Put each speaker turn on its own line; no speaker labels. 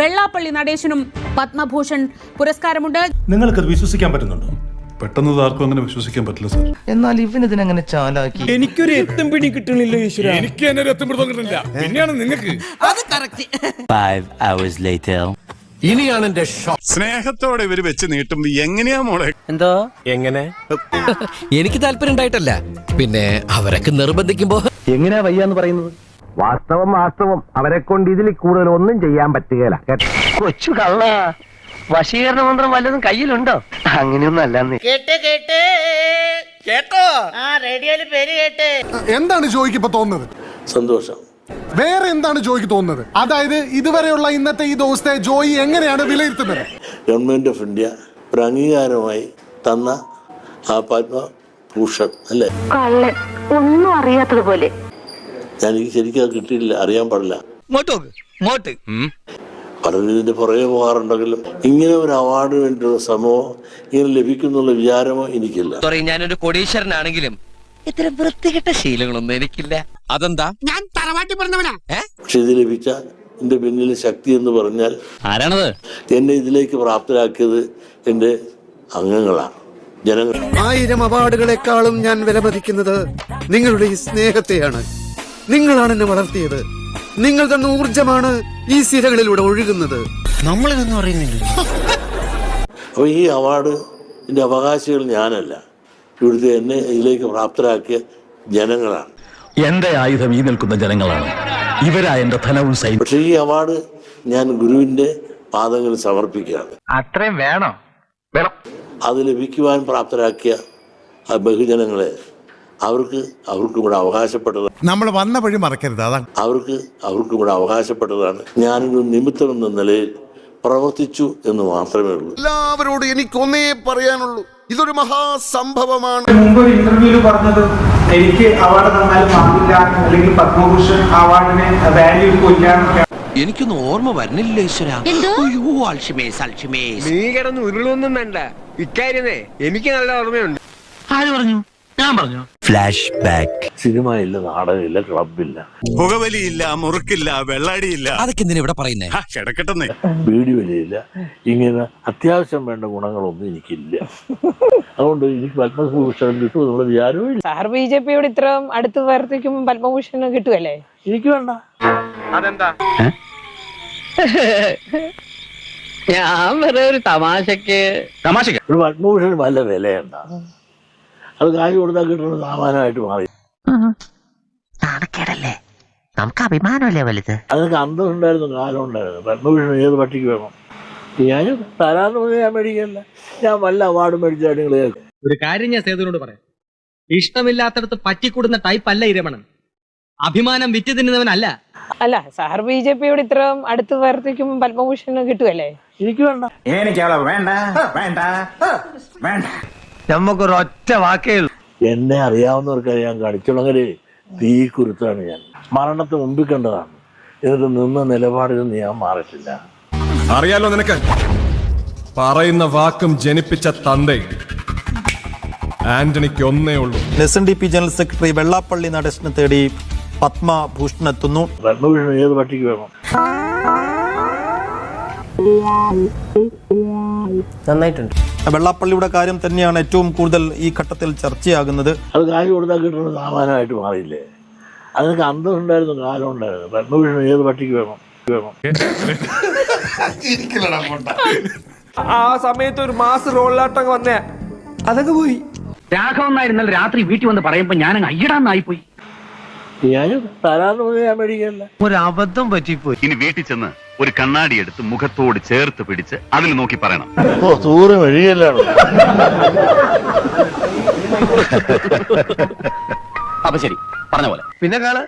വെള്ളാപ്പള്ളി നടേശനും പത്മഭൂഷൺ പുരസ്കാരമുണ്ട്.
നിങ്ങൾക്കത് വിശ്വസിക്കാൻ പറ്റുന്നുണ്ടോ? പെട്ടെന്ന് ആർക്കും അങ്ങനെ വിശ്വസിക്കാൻ പറ്റില്ല സാർ.
എന്നാൽ ഇവനിതിനെങ്ങനെ ചാലാക്കി?
എനിക്കൊരു എത്തും പിടി കിട്ടണില്ല ഈശ്വര.
എനിക്ക് തന്നെ ഒരു എത്തും പിടുത്തം കിട്ടുന്നില്ല. പിന്നെയാണ് നിങ്ങൾക്ക്.
ഇനിയാണ് എന്റെ
സ്നേഹത്തോടെ ഇവര് വെച്ച് നീട്ടുമ്പോ എങ്ങനെയാ മോളെ?
എന്തോ എങ്ങനെ? എനിക്ക് താല്പര്യം ഉണ്ടായിട്ടല്ല, പിന്നെ അവരൊക്കെ നിർബന്ധിക്കുമ്പോ
എങ്ങനെയാ വയ്യാന്ന് പറയുന്നത്? വാസ്തവം അവരെ കൊണ്ട് ഇതിൽ കൂടുതൽ ഒന്നും ചെയ്യാൻ പറ്റുകയില്ല. കൊച്ചു കള്ള വശീകരണ മന്ത്രം വല്ലതും കയ്യിലുണ്ടോ? അങ്ങനെയൊന്നും അല്ലെന്ന്
കേട്ടോ? ആ റേഡിയോയില് പേര് കേട്ട്.
എന്താണ് ജോയിക്ക് ഇപ്പൊ തോന്നുന്നത്?
സന്തോഷം.
വേറെ എന്താണ് ജോയിക്ക് തോന്നുന്നത്? അതായത് ഇതുവരെയുള്ള ഇന്നത്തെ ഈ ദിവസത്തെ ജോയി എങ്ങനെയാണ് വിലയിരുത്തുന്നത്?
ഗവൺമെന്റ് ഓഫ് ഇന്ത്യ ഒരു അംഗീകാരമായി തന്ന ആ പത്മഭൂഷൺ അല്ലേ?
ഒന്നും അറിയാത്തതുപോലെ.
എനിക്ക് ശരിക്കും അത് കിട്ടിയില്ല, അറിയാൻ പാടില്ല. പലരും ഇതിന്റെ പുറകെ പോകാറുണ്ടെങ്കിലും ഇങ്ങനെ ഒരു അവാർഡിന് വേണ്ടിയുള്ള ശ്രമമോ ഇങ്ങനെ ലഭിക്കുന്നുള്ള വിചാരമോ എനിക്കില്ല.
ഞാനൊരു കോടീശ്വരനാണെങ്കിലും ഇത്തരം വൃത്തികെട്ട ശീലങ്ങളൊന്നും എനിക്കില്ല. അതെന്താ? ഞാൻ തറവാട്ടി പറഞ്ഞവനാ.
പക്ഷെ ഇത് ലഭിച്ച എന്റെ പിന്നിലെ ശക്തി എന്ന് പറഞ്ഞാൽ
ആരാണത്?
എന്നെ ഇതിലേക്ക് പ്രാപ്തരാക്കിയത് എന്റെ അംഗങ്ങളാണ്, ജനങ്ങൾ.
1000 അവാർഡുകളെക്കാളും ഞാൻ വിലമതിക്കുന്നത് നിങ്ങളുടെ ഈ സ്നേഹത്തെയാണ്. നിങ്ങളാണ് എന്നെ വളർത്തിയത്. നിങ്ങൾ തന്ന ഊർജമാണ് ഈ സിരകളിലൂടെ ഒഴുകുന്നത്.
നമ്മളിതൊന്നും അറിയുന്നില്ല.
അപ്പൊ ഈ അവാർഡിന്റെ അവകാശികൾ ഞാനല്ല, ഇവിടുത്തെ എന്നെ ഇതിലേക്ക് പ്രാപ്തരാക്കിയ ജനങ്ങളാണ്.
എന്റെ ആയുധം ഈ നിൽക്കുന്ന ജനങ്ങളാണ്. ഇവരാ എന്റെ ധനവും സൈന്യം.
പക്ഷെ ഈ അവാർഡ് ഞാൻ ഗുരുവിന്റെ പാദങ്ങളിൽ സമർപ്പിക്കുകയാണ്.
അത്രയും വേണം.
അത് ലഭിക്കുവാൻ പ്രാപ്തരാക്കിയ ആ ബഹുജനങ്ങളെ അവർക്കും കൂടെ അവകാശപ്പെട്ടത്.
നമ്മൾ വന്ന വഴി മറക്കരുത്. അതാണ്
അവർക്കും കൂടെ അവകാശപ്പെട്ടതാണ്. ഞാനൊരു നിമിത്തം എന്ന നിലയിൽ പ്രവർത്തിച്ചു എന്ന് മാത്രമേ ഉള്ളൂ.
എല്ലാവരോടും എനിക്കൊന്നേ പറയാനുള്ളൂ, ഇതൊരു മഹാസംഭവമാണ്.
മുമ്പ് ഒരു ഇന്റർവ്യൂല് പറഞ്ഞത് എനിക്ക് അവാർഡ് തന്നാലും വാങ്ങില്ല, അല്ലെങ്കിൽ പത്മഭൂഷൺ അവാർഡിന് വാല്യൂ ഇല്ല.
എനിക്കൊന്നും ഓർമ്മ വരുന്നില്ല ഈശ്വര.
നീ കിടന്ന് ഉരുളൊന്നും വേണ്ട. ഇക്കാര്യമേ എനിക്ക് നല്ല ഓർമ്മയുണ്ട്.
ആര് പറഞ്ഞു? ഞാൻ പറഞ്ഞു.
Flash back.
സിനിമ ഇല്ല, നാടകമില്ല, ക്ലബില്ല,
പുകവലിയില്ല, മുറുക്കില്ല, വെള്ളാടിയില്ല.
അതൊക്കെ എന്തിനാ ഇവിടെ പറയുന്നേ?
കിടക്കട്ടെന്നേ.
ബീഡി വലിയില്ല. ഇങ്ങനെ അത്യാവശ്യം വേണ്ട ഗുണങ്ങളൊന്നും എനിക്കില്ല. അതുകൊണ്ട് എനിക്ക് പത്മഭൂഷൺ കിട്ടും എന്നുള്ള വിചാരവും ഇല്ല.
സാർ BJP-യോട് ഇത്രയും അടുത്ത് പ്രവർത്തിക്കുമ്പോൾ പത്മഭൂഷൺ കിട്ടുമല്ലേ?
എനിക്ക് വേണ്ട.
അതെന്താ?
ഞാൻ വെറുതെ ഒരു തമാശക്ക്
ഒരു പത്മഭൂഷൺ വല്ല വിലയുണ്ട? അത് കാശ് കൊടുത്താൽ കിട്ടുന്ന സാമാനമായിട്ട് മാറി.
നാണക്കേടല്ലേ? നമുക്ക് അഭിമാനമല്ലേ വലുത്?
അതൊക്കെ അന്തം ഉണ്ടായിരുന്നു, കാലം ഉണ്ടായിരുന്നു. പത്മഭൂഷൺ ഏത് പട്ടിക്ക് വേണം? ഞാൻ തരാന്ന് പറഞ്ഞാൽ ഞാൻ മേടിക്കല്ല. ഞാൻ വല്ല അവാർഡ് മേടിച്ചാൽ നിങ്ങൾ കേൾക്കും.
ഒരു കാര്യം ഞാൻ സേതുവിനോട് പറയാം. ഇഷ്ടമില്ലാത്തടത്ത് പറ്റിക്കൂടുന്ന ടൈപ്പ് അല്ല ഈ രമണൻ. അഭിമാനം വിറ്റ് തിന്നുന്നവനല്ല.
അല്ല, സാർ BJP-യോട് ഇത്രയും അടുത്ത് പ്രവർത്തിക്കുമ്പോൾ പത്മഭൂഷൺ കിട്ടുമല്ലേ?
എനിക്ക് വേണ്ട.
നമുക്കൊരൊറ്റ വാക്കേ ഉള്ളൂ.
എന്നെ അറിയാവുന്നവർക്കറിയാൻ കാണിച്ചുള്ളവര് തീ കുരുത്താണ് ഞാൻ. മരണത്തെ മുമ്പിൽ കണ്ടതാണ്. എന്നിട്ട് നിന്ന നിലപാടിൽ നിന്ന് ഞാൻ മാറിയിട്ടില്ല.
അറിയാലോ നിനക്ക്. പറയുന്ന വാക്കും ജനിപ്പിച്ച തന്തേ ആന്റണിക്ക് ഒന്നേ ഉള്ളൂ.
SNDP ജനറൽ സെക്രട്ടറി വെള്ളാപ്പള്ളി നടേശനെ തേടി പത്മഭൂഷൺ എത്തുന്നു.
പത്മഭൂഷൺ ഏത് പട്ടിക്ക് വേണം?
നന്നായിട്ടുണ്ട്.
വെള്ളാപ്പള്ളിയുടെ കാര്യം തന്നെയാണ് ഏറ്റവും കൂടുതൽ ഈ ഘട്ടത്തിൽ ചർച്ചയാകുന്നത്.
അത് കാശ് കൊടുത്താൽ കിട്ടുന്ന സാമാനമായിട്ട് മാറിയില്ലേ? അതൊക്കെ അന്തം ഉണ്ടായിരുന്നു, കാലം ഉണ്ടായിരുന്നു. പത്മഭൂഷൺ ഏത് പട്ടിക്ക് വേണം?
ആ സമയത്ത് ഒരു മാസ് റോളിലാട്ടം വന്നേ, അതൊക്കെ പോയി.
രാഘവൻ നായർ ഇന്നലെ രാത്രി വീട്ടിൽ വന്ന് പറയുമ്പോ ഞാൻ അയ്യടാന്നായി പോയി.
ഞാൻ തരാന്ന് പറഞ്ഞാൽ ഞാൻ മേടിക്കല്ല.
ഒരു അബദ്ധം പറ്റിപ്പോയി.
ഇനി വീട്ടിൽ ചെന്ന് ഒരു കണ്ണാടി എടുത്ത് മുഖത്തോട് ചേർത്ത് പിടിച്ച് അതിൽ നോക്കി പറയണം.
ദൂരം വഴിയല്ലാണ്.
അപ്പൊ ശരി, പറഞ്ഞ പോലെ
പിന്നെ കാണാം.